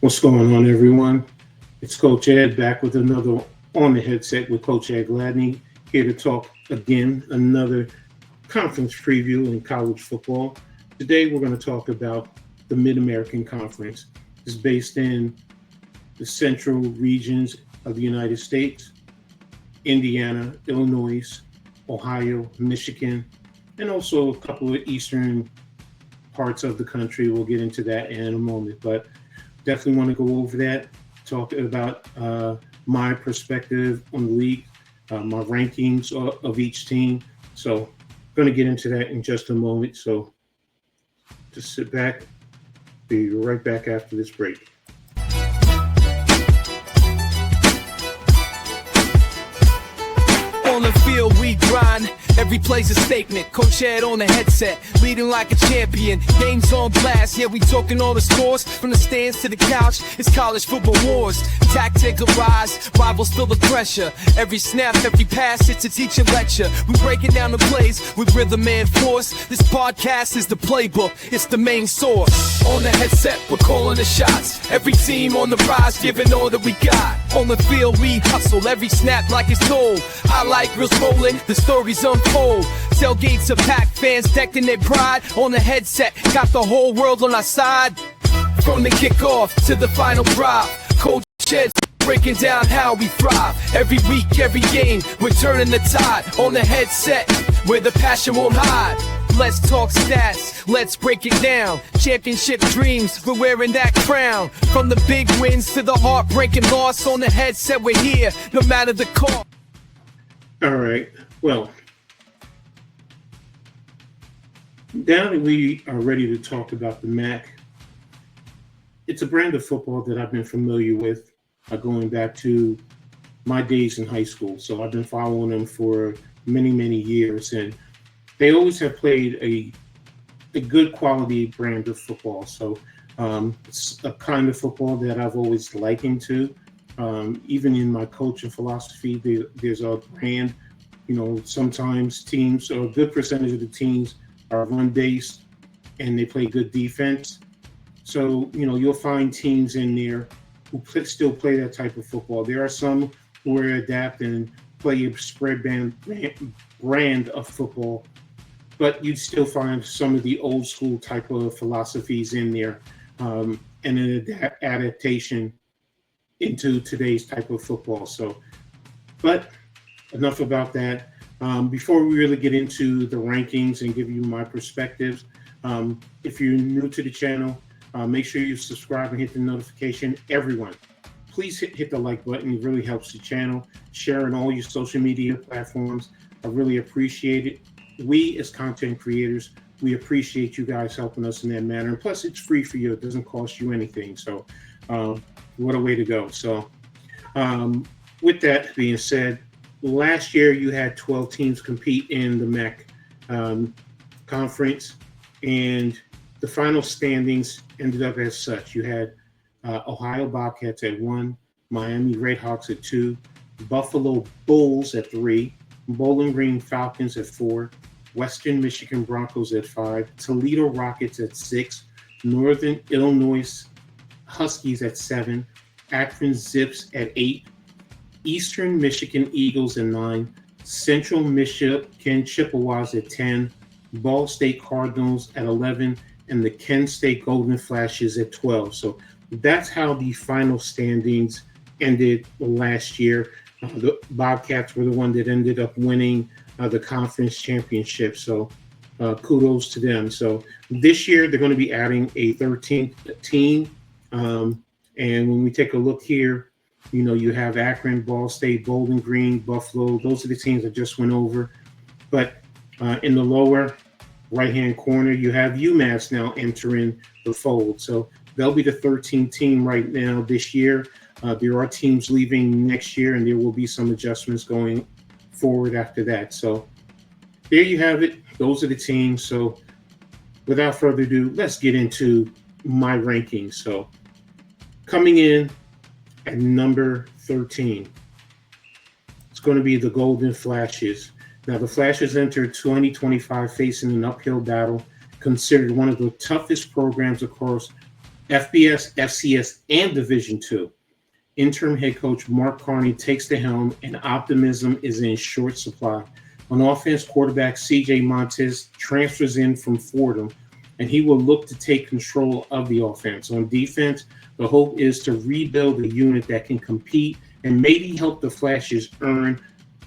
What's going on, everyone? It's Coach Ed back with another On the Headset with Coach Ed Gladney, here to talk again another conference preview in college football. Today we're going to talk about the Mid-American Conference. It's based in the central regions of the United States, Indiana, Illinois, Ohio, Michigan, and also a couple of eastern parts of the country. We'll get into that in a moment, but definitely want to go over that, talk about my perspective on the league, my rankings of each team. So going to get into that in just a moment. So just sit back. Be right back after this break. On the field we grind, every play's a statement. Coach Ed on the headset, leading like a champion. Games on blast, yeah, we talking all the scores. From the stands to the couch, it's college football wars. Tactical rise, rivals feel the pressure. Every snap, every pass, it's a teacher lecture. We breaking down the plays with rhythm and force. This podcast is the playbook, it's the main source. On the headset, we're calling the shots. Every team on the rise, giving all that we got. On the field we hustle, every snap like it's told. I like real rolling, the stories unfold. Tailgates are packed, fans decked in their pride. On the headset, got the whole world on our side. From the kickoff to the final drive, Coach Ed's breaking down how we thrive. Every week, every game, we're turning the tide. On the headset, where the passion won't hide. Let's talk stats, let's break it down. Championship dreams, we're wearing that crown. From the big wins to the heartbreaking loss. On the headset, we're here, no matter the cost. All right. Well, now that we are ready to talk about the MAC, it's a brand of football that I've been familiar with going back to my days in high school. So I've been following them for many, many years, and they always have played a good quality brand of football. So it's a kind of football that I've always likened to. Even in my coaching philosophy, there's a brand. You know, sometimes teams, or a good percentage of the teams, are run-based and they play good defense. So, you know, you'll find teams in there who still play that type of football. There are some who are adapt and play a spread brand of football, but you'd still find some of the old school type of philosophies in there, and an adaptation into today's type of football. So, but enough about that. Before we really get into the rankings and give you my perspectives, if you're new to the channel, make sure you subscribe and hit the notification. Everyone, please hit the like button. It really helps the channel. Share on all your social media platforms. I really appreciate it. We, as content creators, we appreciate you guys helping us in that manner. And plus, it's free for you. It doesn't cost you anything. So, what a way to go. So with that being said, last year you had 12 teams compete in the MAC conference, and the final standings ended up as such. You had Ohio Bobcats at 1, Miami Redhawks at 2, Buffalo Bulls at 3, Bowling Green Falcons at 4, Western Michigan Broncos at 5, Toledo Rockets at 6, Northern Illinois Huskies at 7, Akron Zips at 8, Eastern Michigan Eagles at 9, Central Michigan Chippewas at 10, Ball State Cardinals at 11, and the Kent State Golden Flashes at 12. So that's how the final standings ended last year. The Bobcats were the one that ended up winning the conference championship. So kudos to them. So this year they're going to be adding a 13th team. And when we take a look here, you know, you have Akron, Ball State, Bowling Green, Buffalo. Those are the teams that just went over. But in the lower right-hand corner, you have UMass now entering the fold. So they'll be the 13th team right now this year. There are teams leaving next year, and there will be some adjustments going forward after that. So there you have it. Those are the teams. So without further ado, let's get into my rankings. So coming in at number 13, it's going to be the Golden Flashes. Now, the Flashes entered 2025 facing an uphill battle, considered one of the toughest programs across FBS, FCS, and Division II. Interim head coach Mark Carney takes the helm, and optimism is in short supply. On offense, quarterback CJ Montes transfers in from Fordham, and he will look to take control of the offense. On defense, the hope is to rebuild a unit that can compete and maybe help the Flashes earn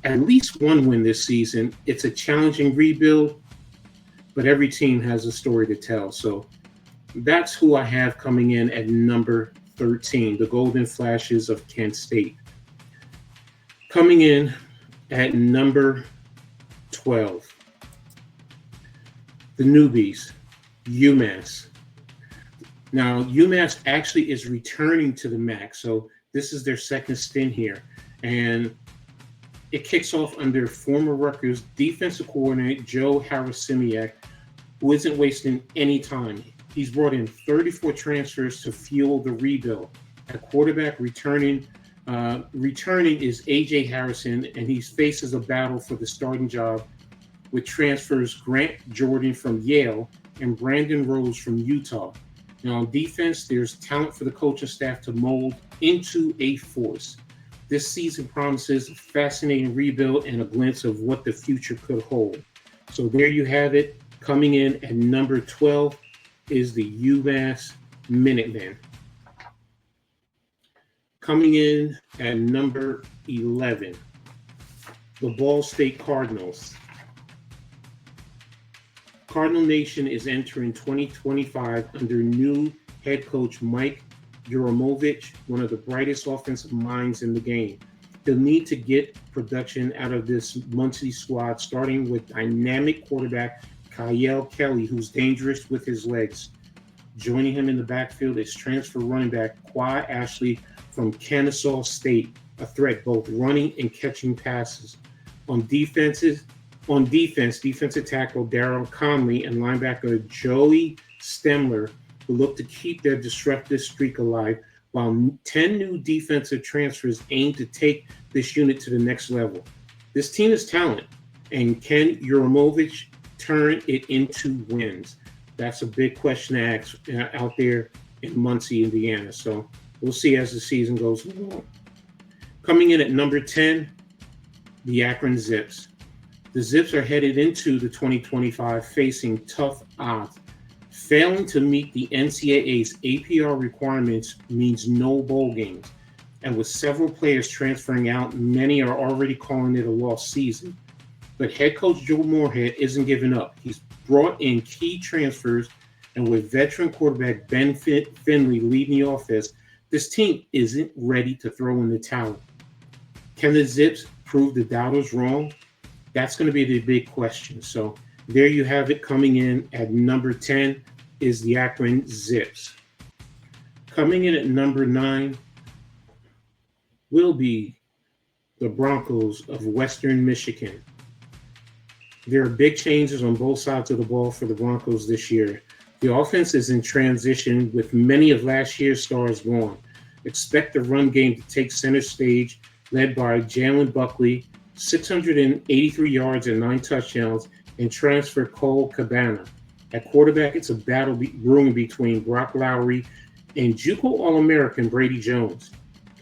at least one win this season. It's a challenging rebuild, but every team has a story to tell. So that's who I have coming in at number 13, the Golden Flashes of Kent State. Coming in at number 12, the newbies, UMass. Now, UMass actually is returning to the MAC, so this is their second stint here. And it kicks off under former Rutgers defensive coordinator Joe Harasimiak, who isn't wasting any time. He's brought in 34 transfers to fuel the rebuild. At quarterback, returning is A.J. Harrison, and he faces a battle for the starting job with transfers Grant Jordan from Yale and Brandon Rose from Utah. Now, on defense, there's talent for the coaching staff to mold into a force. This season promises a fascinating rebuild and a glimpse of what the future could hold. So there you have it. Coming in at number 12 is the UMass Minutemen. Coming in at number 11, the Ball State Cardinals. Cardinal Nation is entering 2025 under new head coach Mike Yuramovich, one of the brightest offensive minds in the game. They'll need to get production out of this Muncie squad, starting with dynamic quarterback Kyle Kelly, who's dangerous with his legs. Joining him in the backfield is transfer running back Qua Ashley from Kennesaw State, a threat both running and catching passes. On defense, defensive tackle Darryl Conley and linebacker Joey Stemler will look to keep their disruptive streak alive, while 10 new defensive transfers aim to take this unit to the next level. This team is talent, and can Yuramovich turn it into wins? That's a big question to ask out there in Muncie, Indiana. So we'll see as the season goes along. Coming in at number 10, the Akron Zips. The Zips are headed into the 2025 facing tough odds. Failing to meet the NCAA's APR requirements means no bowl games. And with several players transferring out, many are already calling it a lost season. But head coach Joe Moorhead isn't giving up. He's brought in key transfers, and with veteran quarterback Ben Finley leading the offense, this team isn't ready to throw in the towel. Can the Zips prove the doubters wrong? That's going to be the big question. So there you have it. Coming in at number 10 is the Akron Zips. Coming in at number 9 will be the Broncos of Western Michigan. There are big changes on both sides of the ball for the Broncos this year. The offense is in transition with many of last year's stars gone. Expect the run game to take center stage, led by Jalen Buckley, 683 yards and 9 touchdowns, and transfer Cole Cabana. At quarterback, it's a battle brewing between Brock Lowry and JUCO All-American Brady Jones.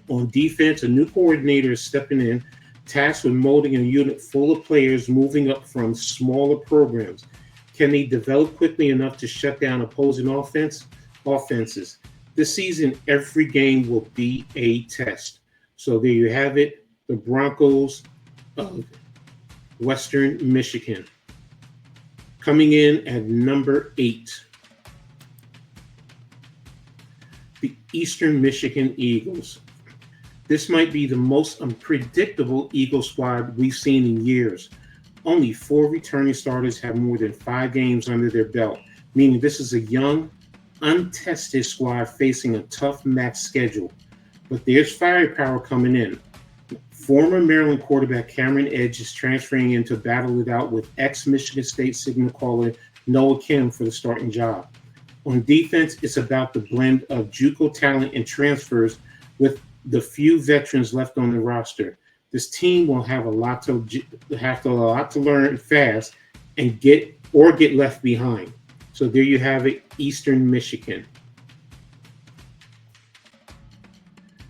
On defense, a new coordinator is stepping in, tasked with molding a unit full of players moving up from smaller programs. Can they develop quickly enough to shut down opposing offenses? This season, every game will be a test. So there you have it, the Broncos of Western Michigan. Coming in at number 8, the Eastern Michigan Eagles. This might be the most unpredictable Eagle squad we've seen in years. Only 4 returning starters have more than 5 games under their belt, meaning this is a young, untested squad facing a tough MAC schedule. But there's firepower coming in. Former Maryland quarterback Cameron Edge is transferring in to battle it out with ex-Michigan State signal caller Noah Kim for the starting job. On defense, it's about the blend of JUCO talent and transfers with the few veterans left on the roster. This team will have a lot to learn fast and get left behind. So there you have it, Eastern Michigan.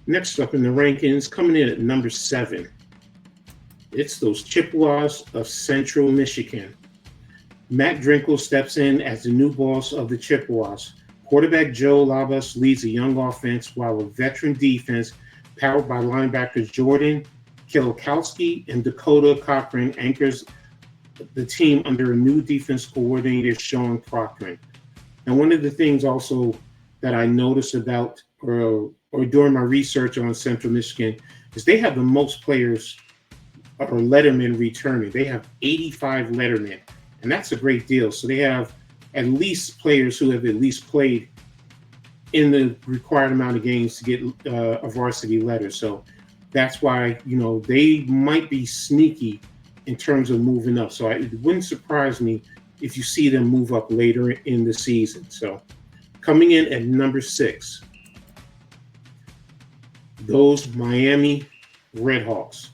Next up in the rankings, coming in at number 7, it's those Chippewas of Central Michigan. Matt Drinkle steps in as the new boss of the Chippewas. Quarterback Joe Labas leads a young offense while a veteran defense powered by linebackers Jordan Kilikowski and Dakota Cochran anchors the team under a new defense coordinator, Sean Cochran. And one of the things also that I noticed about or during my research on Central Michigan is they have the most players or lettermen returning. They have 85 lettermen, and that's a great deal. So they have at least players who have at least played in the required amount of games to get a varsity letter. So that's why, they might be sneaky in terms of moving up. So it wouldn't surprise me if you see them move up later in the season. So coming in at number 6, those Miami Redhawks.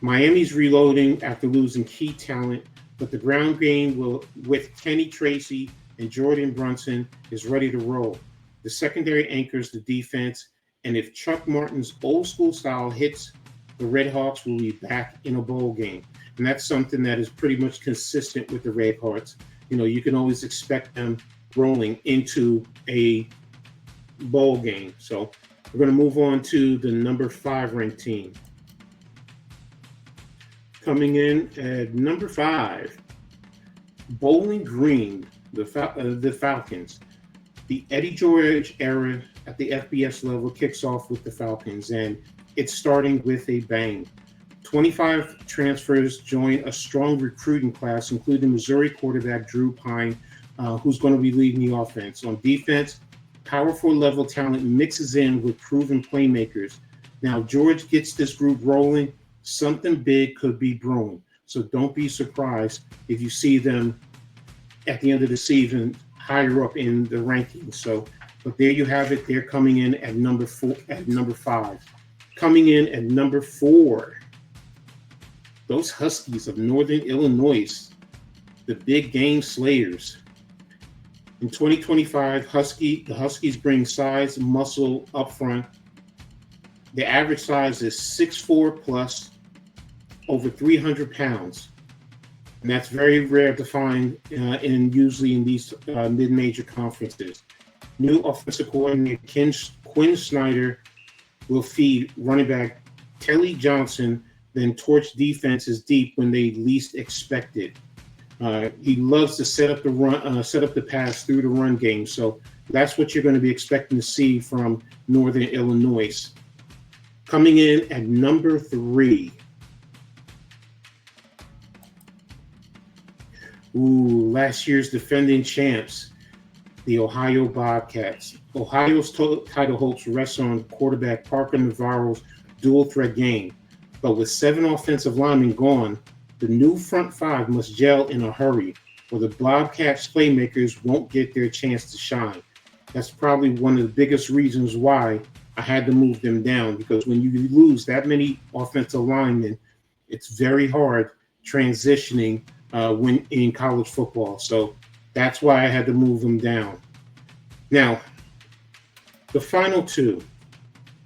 Miami's reloading after losing key talent, but the ground game with Kenny Tracy and Jordan Brunson is ready to roll. The secondary anchors the defense, and if Chuck Martin's old school style hits, the Redhawks will be back in a bowl game. And that's something that is pretty much consistent with the Redhawks. You can always expect them rolling into a bowl game. So we're going to move on to the number 5 ranked team. Coming in at number 5, Bowling Green, the Falcons. The Eddie George era at the FBS level kicks off with the Falcons, and it's starting with a bang. 25 transfers join a strong recruiting class, including Missouri quarterback Drew Pine, who's going to be leading the offense. On defense, powerful level talent mixes in with proven playmakers. Now, George gets this group rolling. Something big could be brewing. So don't be surprised if you see them at the end of the season higher up in the rankings. So, but there you have it. They're coming in at number 5. Coming in at number 4, those Huskies of Northern Illinois, the big game slayers. In 2025, the Huskies bring size, muscle up front. The average size is 6'4 plus, over 300 pounds. And that's very rare to find usually in these mid-major conferences. New offensive coordinator Quinn Snyder will feed running back Kelly Johnson, then torch defenses deep when they least expect it. He loves to set up the pass through the run game. So that's what you're going to be expecting to see from Northern Illinois. Coming in at number 3. Last year's defending champs, the Ohio Bobcats. Ohio's title hopes rest on quarterback Parker Navarro's dual threat game. But with 7 offensive linemen gone, the new front 5 must gel in a hurry, or the Bobcats playmakers won't get their chance to shine. That's probably one of the biggest reasons why I had to move them down, because when you lose that many offensive linemen, it's very hard transitioning when in college football. So that's why I had to move them down. Now, the final 2,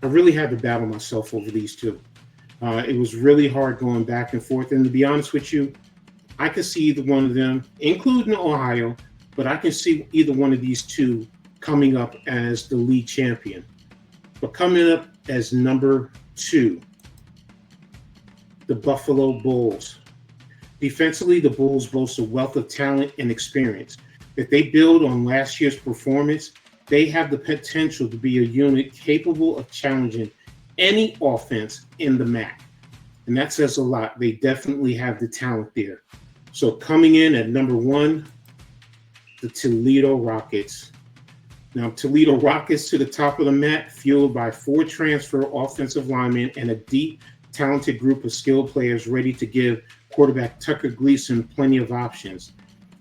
I really had to battle myself over these 2. It was really hard going back and forth. And to be honest with you, I could see either one of them, including Ohio, but I can see either one of these 2 coming up as the league champion. But coming up as number 2, the Buffalo Bulls. Defensively, the Bulls boast a wealth of talent and experience. If they build on last year's performance, they have the potential to be a unit capable of challenging any offense in the MAC. And that says a lot. They definitely have the talent there. So coming in at number 1, the Toledo Rockets. Now, Toledo Rockets to the top of the MAC, fueled by 4 transfer offensive linemen and a deep, talented group of skilled players ready to give quarterback Tucker Gleason plenty of options.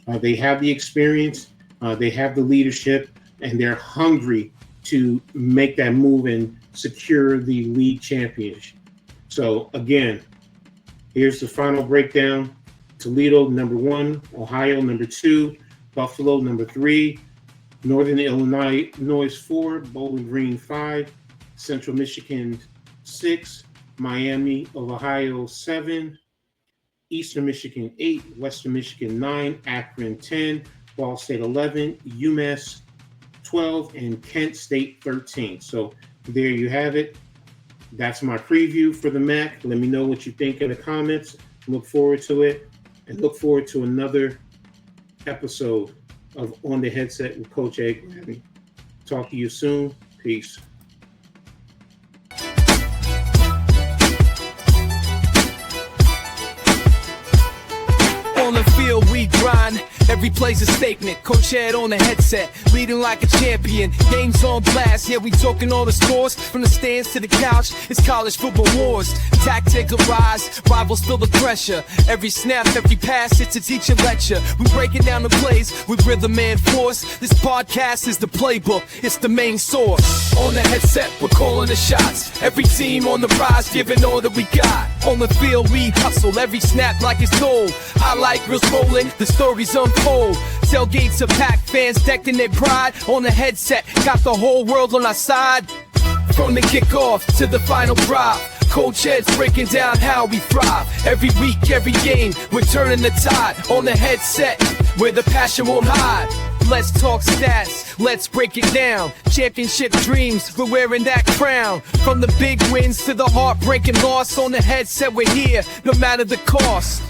They have the experience, they have the leadership, and they're hungry to make that move and secure the league championship. So again, here's the final breakdown. Toledo, number 1, Ohio, number 2, Buffalo, number 3, Northern Illinois, 4, Bowling Green, 5, Central Michigan 6, Miami of Ohio 7, Eastern Michigan 8, Western Michigan 9, Akron 10, Ball State 11, UMass 12, and Kent State 13. So there you have it. That's my preview for the MAC. Let me know what you think in the comments. Look forward to it, and look forward to another episode of On the Headset with Coach A. Gladney. Talk to you soon. Peace. On the field we grind, every play's a statement. Coach Ed on the headset, leading like a champion. Games on blast, yeah, we talking all the scores. From the stands to the couch, it's college football wars. Tactical rise, rivals feel the pressure. Every snap, every pass, it's a teacher lecture. We breaking down the plays with rhythm and force. This podcast is the playbook, it's the main source. On the headset, we're calling the shots. Every team on the rise, giving all that we got. On the field we hustle, every snap like it's gold. Highlight reels rolling, the stories unfold. Tailgates are packed, fans decking their pride. On the headset, got the whole world on our side. From the kickoff to the final drive, Coach Ed's breaking down how we thrive. Every week, every game, we're turning the tide. On the headset, where the passion won't hide. Let's talk stats, let's break it down. Championship dreams, we're wearing that crown. From the big wins to the heartbreaking loss. On the headset, we're here, no matter the cost.